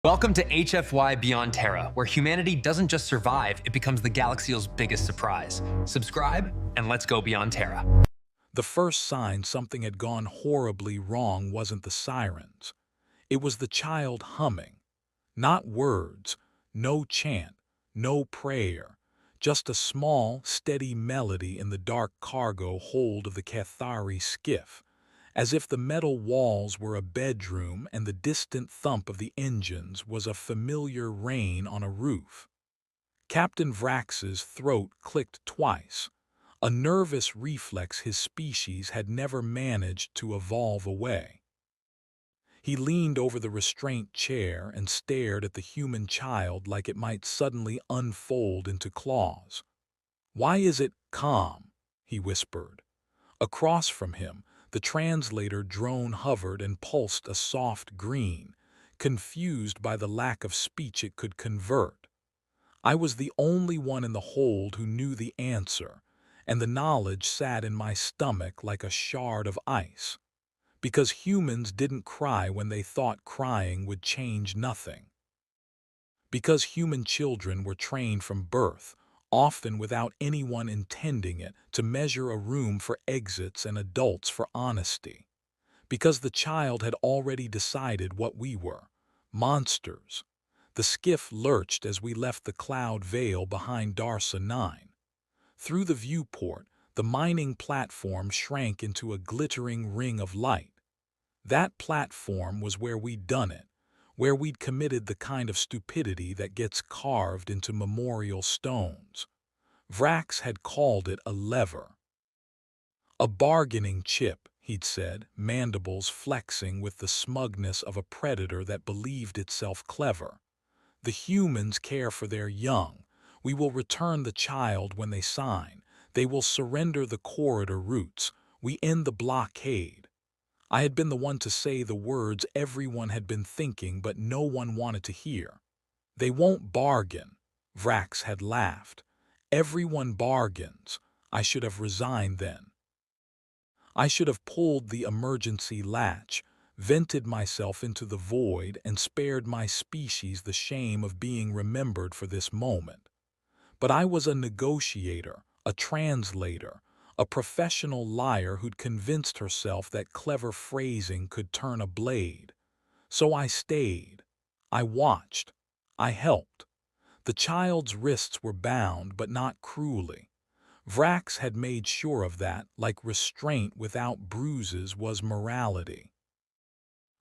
Welcome to HFY Beyond Terra, where humanity doesn't just survive, it becomes the galaxy's biggest surprise. Subscribe, and let's go beyond Terra. The first sign something had gone horribly wrong wasn't the sirens. It was the child humming. Not words, no chant, no prayer, just a small, steady melody in the dark cargo hold of the Cathari skiff, as if the metal walls were a bedroom and the distant thump of the engines was a familiar rain on a roof. Captain Vrax's throat clicked twice, a nervous reflex his species had never managed to evolve away. He leaned over the restraint chair and stared at the human child like it might suddenly unfold into claws. "Why is it calm?" he whispered. Across from him, the translator drone hovered and pulsed a soft green, confused by the lack of speech it could convert. I was the only one in the hold who knew the answer, and the knowledge sat in my stomach like a shard of ice. Because humans didn't cry when they thought crying would change nothing. Because human children were trained from birth, often without anyone intending it, to measure a room for exits and adults for honesty. Because the child had already decided what we were: monsters. The skiff lurched as we left the cloud veil behind Darsa 9. Through the viewport, the mining platform shrank into a glittering ring of light. That platform was where we'd done it, where we'd committed the kind of stupidity that gets carved into memorial stones. Vrax had called it a lever. A bargaining chip, he'd said, mandibles flexing with the smugness of a predator that believed itself clever. The humans care for their young. We will return the child when they sign. They will surrender the corridor routes. We end the blockade. I had been the one to say the words everyone had been thinking but no one wanted to hear. They won't bargain. Vrax had laughed. Everyone bargains. I should have resigned then. I should have pulled the emergency latch, vented myself into the void, and spared my species the shame of being remembered for this moment. But I was a negotiator, a translator, a professional liar who'd convinced herself that clever phrasing could turn a blade. So I stayed. I watched. I helped. The child's wrists were bound, but not cruelly. Vrax had made sure of that, like restraint without bruises was morality.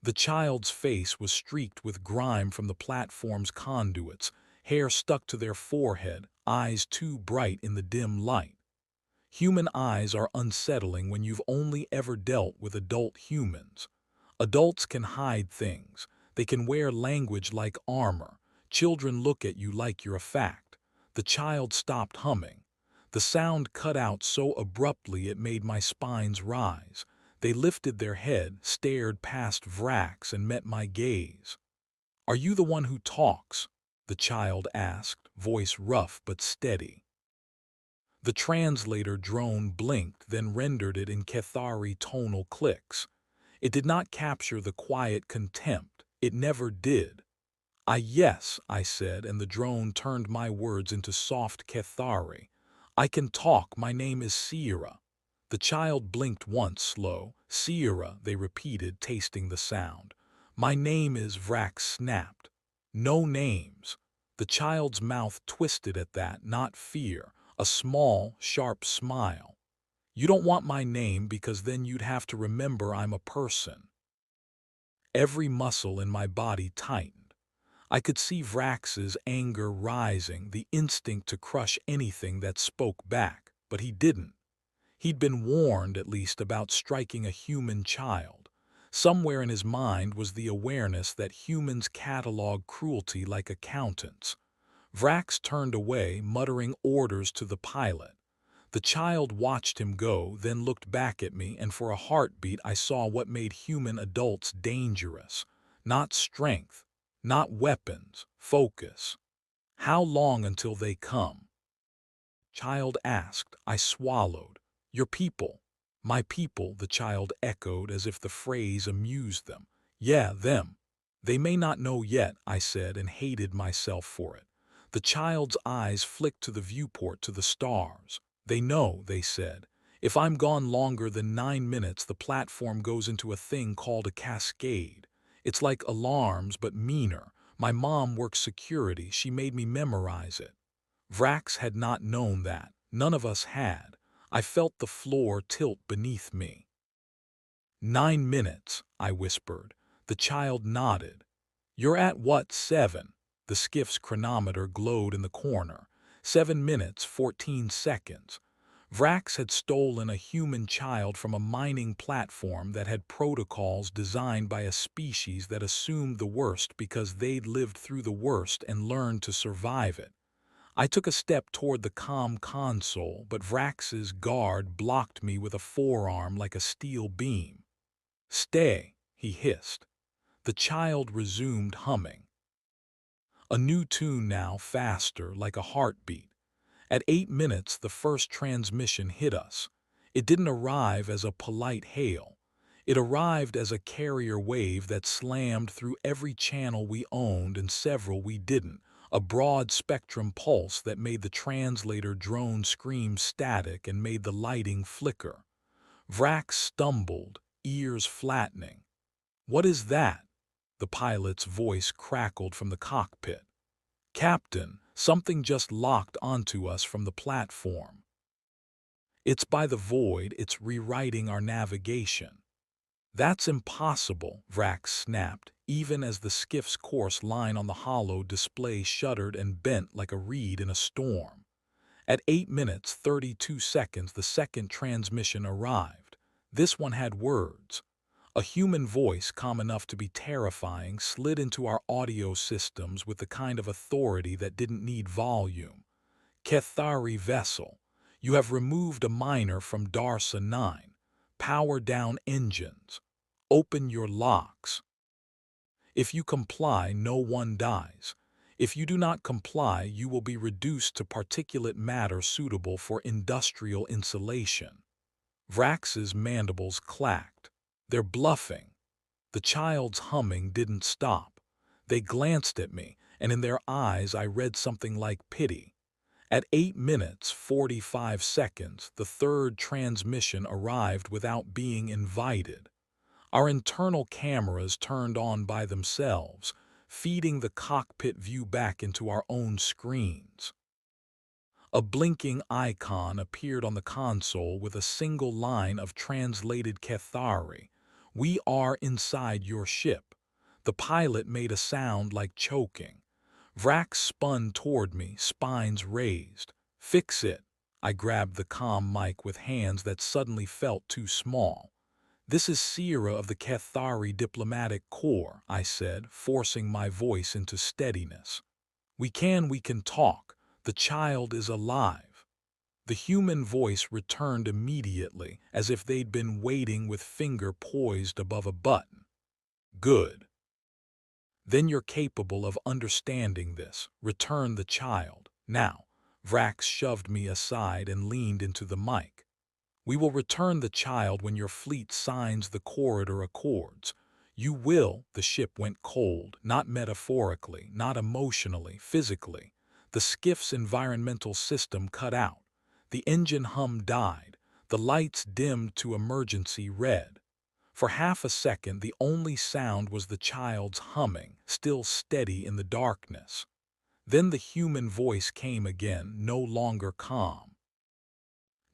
The child's face was streaked with grime from the platform's conduits, hair stuck to their forehead, eyes too bright in the dim light. Human eyes are unsettling when you've only ever dealt with adult humans. Adults can hide things. They can wear language like armor. Children look at you like you're a fact. The child stopped humming. The sound cut out so abruptly it made my spines rise. They lifted their head, stared past Vrax, and met my gaze. "Are you the one who talks?" the child asked, voice rough but steady. The translator drone blinked, then rendered it in Cathari tonal clicks. It did not capture the quiet contempt. It never did. Yes," I said, and the drone turned my words into soft Cathari. "I can talk. My name is Sierra." The child blinked once, slow. "Sierra," they repeated, tasting the sound. "My name is," Vrax snapped. "No names." The child's mouth twisted at that, not fear, a small, sharp smile. "You don't want my name because then you'd have to remember I'm a person." Every muscle in my body tightened. I could see Vrax's anger rising, the instinct to crush anything that spoke back, but he didn't. He'd been warned, at least, about striking a human child. Somewhere in his mind was the awareness that humans catalog cruelty like accountants. Vrax turned away, muttering orders to the pilot. The child watched him go, then looked back at me, and for a heartbeat I saw what made human adults dangerous. Not strength, not weapons, focus. "How long until they come?" Child asked. I swallowed. "Your people." "My people," the child echoed as if the phrase amused them. "Yeah, them." They may not know yet, I said, and hated myself for it. The child's eyes flicked to the viewport, to the stars. They know, they said. If I'm gone longer than 9 minutes, the platform goes into a thing called a cascade. It's like alarms, but meaner. My mom works security. She made me memorize it. Vrax had not known that. None of us had. I felt the floor tilt beneath me. 9 minutes, I whispered. The child nodded. You're at what, 7? The skiff's chronometer glowed in the corner. 7 minutes, 14 seconds. Vrax had stolen a human child from a mining platform that had protocols designed by a species that assumed the worst because they'd lived through the worst and learned to survive it. I took a step toward the comm console, but Vrax's guard blocked me with a forearm like a steel beam. Stay, he hissed. The child resumed humming. A new tune now, faster, like a heartbeat. At 8 minutes, the first transmission hit us. It didn't arrive as a polite hail. It arrived as a carrier wave that slammed through every channel we owned and several we didn't, a broad-spectrum pulse that made the translator drone scream static and made the lighting flicker. Vrax stumbled, ears flattening. "What is that?" The pilot's voice crackled from the cockpit. "Captain, something just locked onto us from the platform." "It's by the void. It's rewriting our navigation." "That's impossible," Vrax snapped, even as the skiff's course line on the hollow display shuddered and bent like a reed in a storm. At 8 minutes, 32 seconds, the second transmission arrived. This one had words. A human voice, calm enough to be terrifying, slid into our audio systems with the kind of authority that didn't need volume. "Kethari vessel, you have removed a miner from Darsa 9. Power down engines. Open your locks. If you comply, no one dies. If you do not comply, you will be reduced to particulate matter suitable for industrial insulation." Vrax's mandibles clacked. "They're bluffing." The child's humming didn't stop. They glanced at me, and in their eyes I read something like pity. At 8 minutes, 45 seconds, the third transmission arrived without being invited. Our internal cameras turned on by themselves, feeding the cockpit view back into our own screens. A blinking icon appeared on the console with a single line of translated Kethari. "We are inside your ship." The pilot made a sound like choking. Vrax spun toward me, spines raised. "Fix it." I grabbed the comm mic with hands that suddenly felt too small. "This is Sierra of the Kethari Diplomatic Corps," I said, forcing my voice into steadiness. We can talk. The child is alive." The human voice returned immediately, as if they'd been waiting with finger poised above a button. "Good. Then you're capable of understanding this. Return the child. Now." Vrax shoved me aside and leaned into the mic. "We will return the child when your fleet signs the corridor accords." "You will." The ship went cold, not metaphorically, not emotionally, physically. The skiff's environmental system cut out. The engine hum died. The lights dimmed to emergency red. For half a second, the only sound was the child's humming, still steady in the darkness. Then the human voice came again, no longer calm.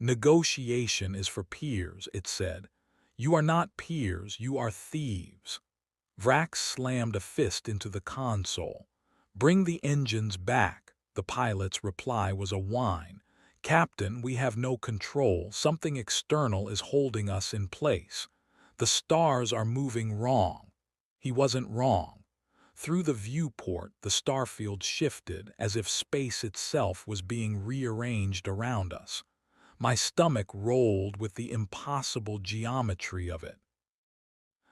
"Negotiation is for peers," it said. "You are not peers, you are thieves." Vrax slammed a fist into the console. "Bring the engines back." The pilot's reply was a whine. "Captain, we have no control. Something external is holding us in place. The stars are moving wrong." He wasn't wrong. Through the viewport, the starfield shifted as if space itself was being rearranged around us. My stomach rolled with the impossible geometry of it.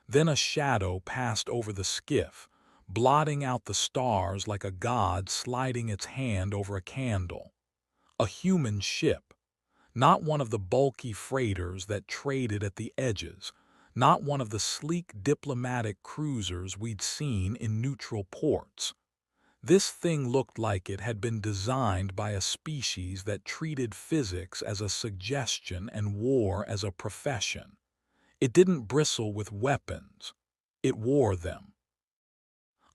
Then a shadow passed over the skiff, blotting out the stars like a god sliding its hand over a candle. A human ship. Not one of the bulky freighters that traded at the edges. not one of the sleek diplomatic cruisers we'd seen in neutral ports. This thing looked like it had been designed by a species that treated physics as a suggestion and war as a profession. It didn't bristle with weapons. It wore them.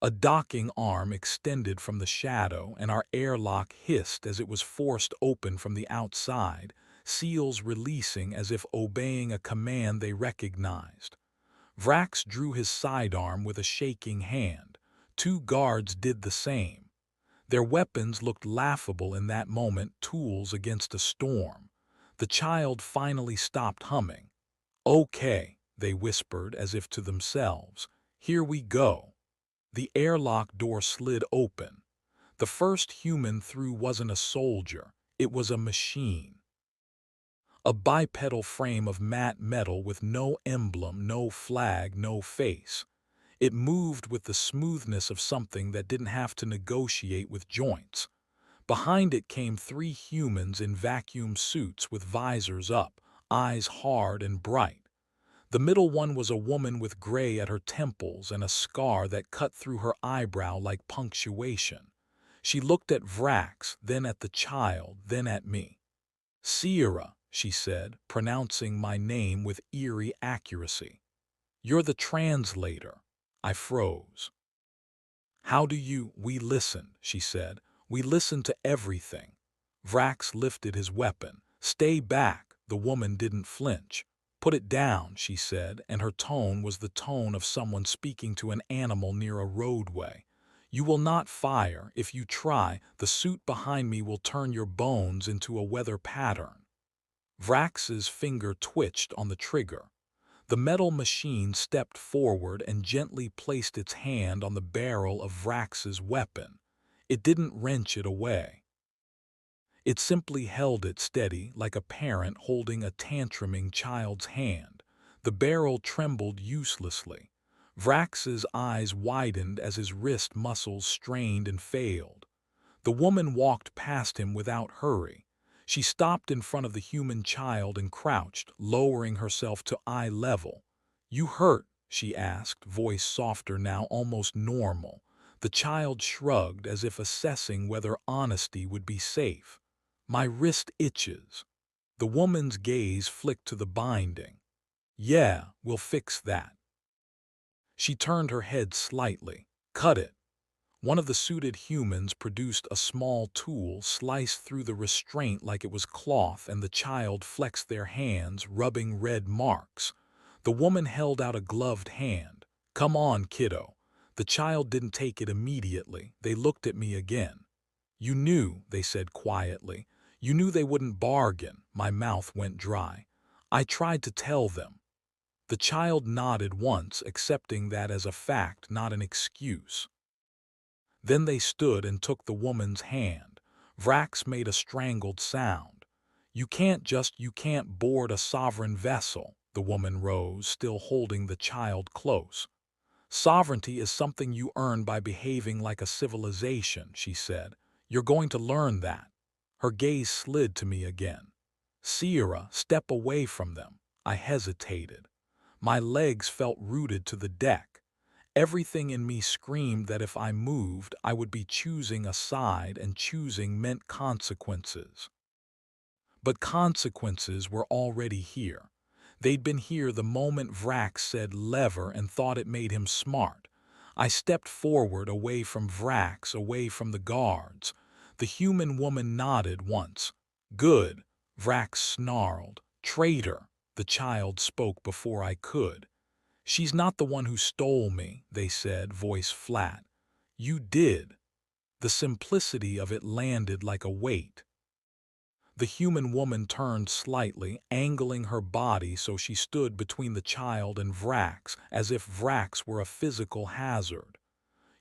A docking arm extended from the shadow, and our airlock hissed as it was forced open from the outside, seals releasing as if obeying a command they recognized. Vrax drew his sidearm with a shaking hand. Two guards did the same. Their weapons looked laughable in that moment, tools against a storm. The child finally stopped humming. "Okay," they whispered as if to themselves. "Here we go." The airlock door slid open. The first human through wasn't a soldier, it was a machine. A bipedal frame of matte metal with no emblem, no flag, no face. It moved with the smoothness of something that didn't have to negotiate with joints. Behind it came three humans in vacuum suits with visors up, eyes hard and bright. The middle one was a woman with gray at her temples and a scar that cut through her eyebrow like punctuation. She looked at Vrax, then at the child, then at me. "Sierra," she said, pronouncing my name with eerie accuracy. "You're the translator." I froze. "How do you—" "We listen," she said. "We listen to everything." Vrax lifted his weapon. "Stay back." The woman didn't flinch. "Put it down," she said, and her tone was the tone of someone speaking to an animal near a roadway. "You will not fire. If you try, the suit behind me will turn your bones into a weather pattern." Vrax's finger twitched on the trigger. The metal machine stepped forward and gently placed its hand on the barrel of Vrax's weapon. It didn't wrench it away. It simply held it steady like a parent holding a tantruming child's hand. The barrel trembled uselessly. Vrax's eyes widened as his wrist muscles strained and failed. The woman walked past him without hurry. She stopped in front of the human child and crouched, lowering herself to eye level. "You hurt?" she asked, voice softer now, almost normal. The child shrugged as if assessing whether honesty would be safe. "My wrist itches." The woman's gaze flicked to the binding. "Yeah, we'll fix that." She turned her head slightly. "Cut it." One of the suited humans produced a small tool, sliced through the restraint like it was cloth, and the child flexed their hands, rubbing red marks. The woman held out a gloved hand. "Come on, kiddo." The child didn't take it immediately. They looked at me again. "You knew," they said quietly. "You knew they wouldn't bargain." My mouth went dry. "I tried to tell them." The child nodded once, accepting that as a fact, not an excuse. Then they stood and took the woman's hand. Vrax made a strangled sound. You can't board a sovereign vessel." The woman rose, still holding the child close. "Sovereignty is something you earn by behaving like a civilization," she said. "You're going to learn that." Her gaze slid to me again. "Sierra, step away from them." I hesitated. My legs felt rooted to the deck. Everything in me screamed that if I moved, I would be choosing a side, and choosing meant consequences. But consequences were already here. They'd been here the moment Vrax said lever and thought it made him smart. I stepped forward, away from Vrax, away from the guards. The human woman nodded once. "Good," Vrax snarled. "Traitor." The child spoke before I could. "She's not the one who stole me," they said, voice flat. "You did." The simplicity of it landed like a weight. The human woman turned slightly, angling her body so she stood between the child and Vrax, as if Vrax were a physical hazard.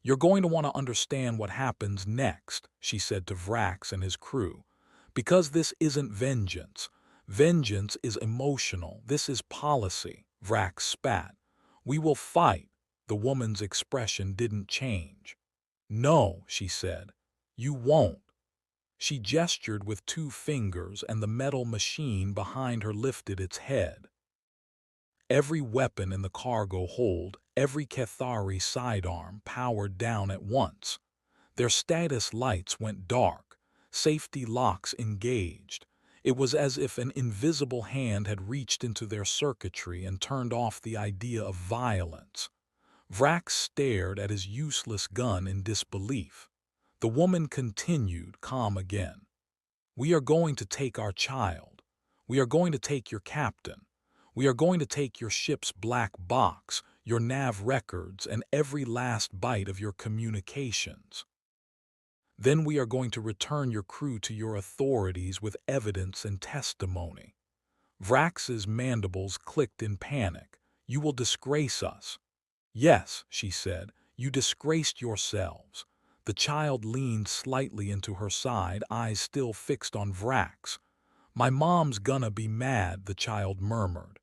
"You're going to want to understand what happens next," she said to Vrax and his crew. "Because this isn't vengeance. Vengeance is emotional. This is policy." Vrax spat. "We will fight." The woman's expression didn't change. "No," she said. "You won't." She gestured with two fingers, and the metal machine behind her lifted its head. Every weapon in the cargo hold, every Cathari sidearm powered down at once. Their status lights went dark, safety locks engaged. It was as if an invisible hand had reached into their circuitry and turned off the idea of violence. Vrax stared at his useless gun in disbelief. The woman continued, calm again. "We are going to take our child. We are going to take your captain. We are going to take your ship's black box, your nav records, and every last byte of your communications. Then we are going to return your crew to your authorities with evidence and testimony." Vrax's mandibles clicked in panic. "You will disgrace us." "Yes," she said, "you disgraced yourselves." The child leaned slightly into her side, eyes still fixed on Vrax. "My mom's gonna be mad," the child murmured.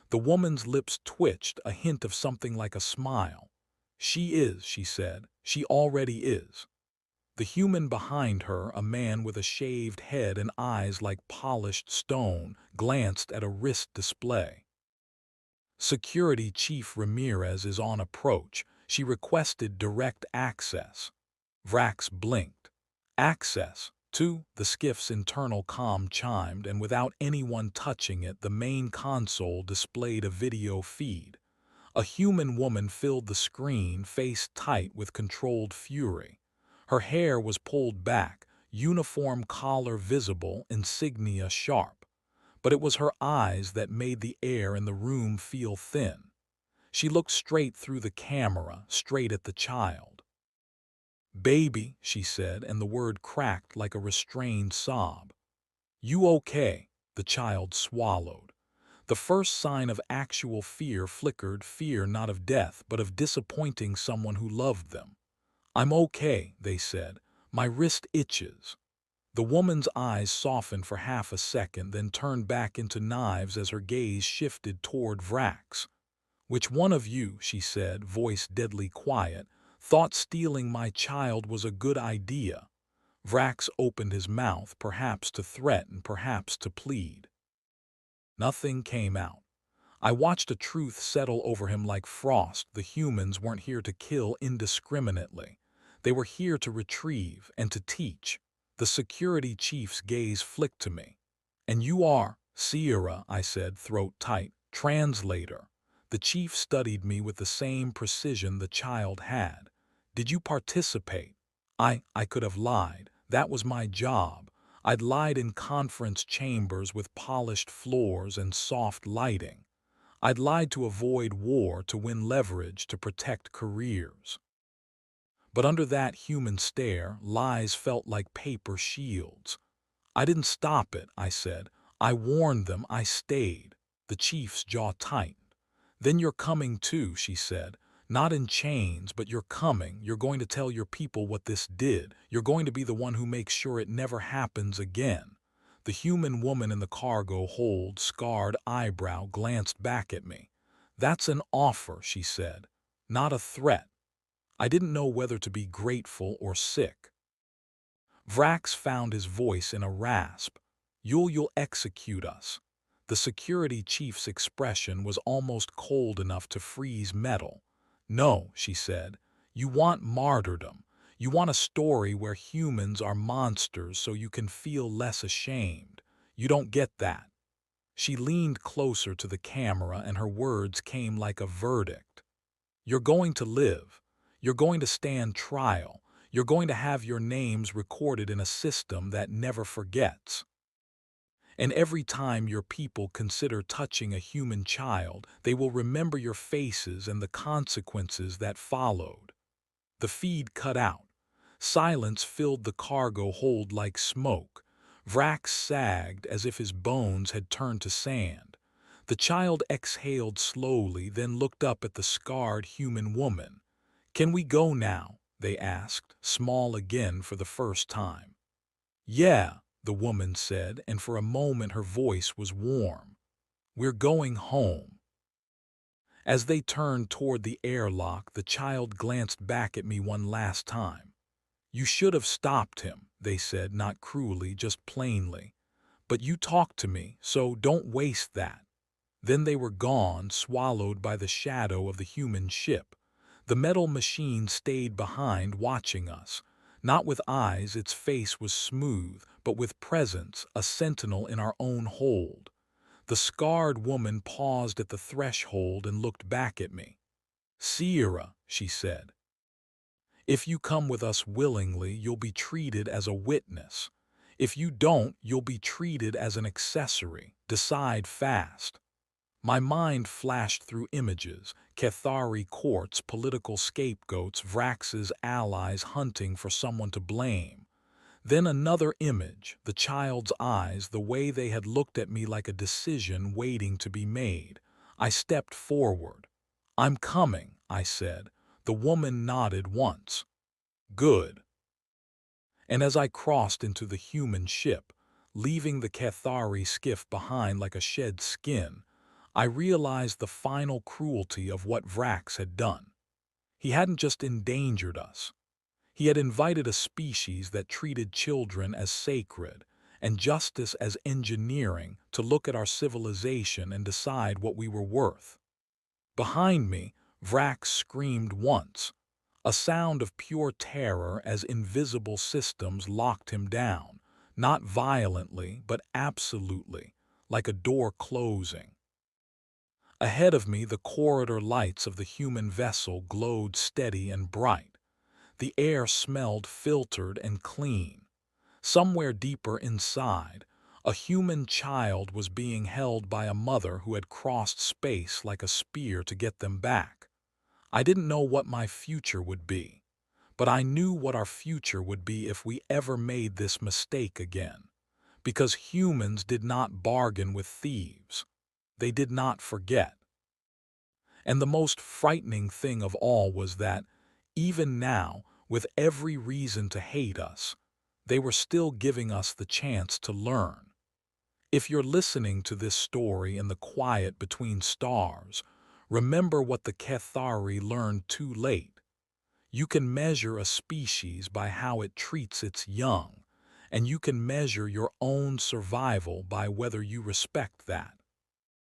The woman's lips twitched, a hint of something like a smile. "She is," she said. "She already is." The human behind her, a man with a shaved head and eyes like polished stone, glanced at a wrist display. "Security Chief Ramirez is on approach. She requested direct access." Vrax blinked. "Access to?" The skiff's internal comm chimed, and without anyone touching it, the main console displayed a video feed. A human woman filled the screen, face tight with controlled fury. Her hair was pulled back, uniform collar visible, insignia sharp. But it was her eyes that made the air in the room feel thin. She looked straight through the camera, straight at the child. "Baby," she said, and the word cracked like a restrained sob. "You okay?" The child swallowed. The first sign of actual fear flickered, fear not of death, but of disappointing someone who loved them. "I'm okay," they said. "My wrist itches." The woman's eyes softened for half a second, then turned back into knives as her gaze shifted toward Vrax. "Which one of you," she said, voice deadly quiet, "thought stealing my child was a good idea?" Vrax opened his mouth, perhaps to threaten, perhaps to plead. Nothing came out. I watched a truth settle over him like frost. The humans weren't here to kill indiscriminately. They were here to retrieve and to teach. The security chief's gaze flicked to me. "And you are?" "Sierra," I said, throat tight. "Translator." The chief studied me with the same precision the child had. "Did you participate?" I could have lied. That was my job. I'd lied in conference chambers with polished floors and soft lighting. I'd lied to avoid war, to win leverage, to protect careers. But under that human stare, lies felt like paper shields. "I didn't stop it," I said. "I warned them, I stayed." The chief's jaw tightened. "Then you're coming too," she said. "Not in chains, but you're coming. You're going to tell your people what this did. You're going to be the one who makes sure it never happens again." The human woman in the cargo hold, scarred eyebrow, glanced back at me. "That's an offer," she said, "not a threat." I didn't know whether to be grateful or sick. Vrax found his voice in a rasp. You'll execute us." The security chief's expression was almost cold enough to freeze metal. "No," she said. "You want martyrdom. You want a story where humans are monsters so you can feel less ashamed. You don't get that." She leaned closer to the camera and her words came like a verdict. "You're going to live. You're going to stand trial. You're going to have your names recorded in a system that never forgets. And every time your people consider touching a human child, they will remember your faces and the consequences that followed." The feed cut out. Silence filled the cargo hold like smoke. Vrax sagged as if his bones had turned to sand. The child exhaled slowly, then looked up at the scarred human woman. "Can we go now?" they asked, small again for the first time. "Yeah," the woman said, and for a moment her voice was warm. "We're going home." As they turned toward the airlock, the child glanced back at me one last time. "You should have stopped him," they said, not cruelly, just plainly. "But you talked to me, so don't waste that." Then they were gone, swallowed by the shadow of the human ship. The metal machine stayed behind, watching us. Not with eyes, its face was smooth, but with presence, a sentinel in our own hold. The scarred woman paused at the threshold and looked back at me. "Sierra," she said, "if you come with us willingly, you'll be treated as a witness. If you don't, you'll be treated as an accessory. Decide fast." My mind flashed through images: Cathari courts, political scapegoats, Vrax's allies hunting for someone to blame. Then another image, the child's eyes, the way they had looked at me like a decision waiting to be made. I stepped forward. "I'm coming," I said. The woman nodded once. "Good." And as I crossed into the human ship, leaving the Cathari skiff behind like a shed skin, I realized the final cruelty of what Vrax had done. He hadn't just endangered us. He had invited a species that treated children as sacred and justice as engineering to look at our civilization and decide what we were worth. Behind me, Vrax screamed once, a sound of pure terror as invisible systems locked him down, not violently, but absolutely, like a door closing. Ahead of me, the corridor lights of the human vessel glowed steady and bright. The air smelled filtered and clean. Somewhere deeper inside, a human child was being held by a mother who had crossed space like a spear to get them back. I didn't know what my future would be, but I knew what our future would be if we ever made this mistake again. Because humans did not bargain with thieves. They did not forget. And the most frightening thing of all was that, even now, with every reason to hate us, they were still giving us the chance to learn. If you're listening to this story in the quiet between stars, remember what the Cathari learned too late. You can measure a species by how it treats its young, and you can measure your own survival by whether you respect that.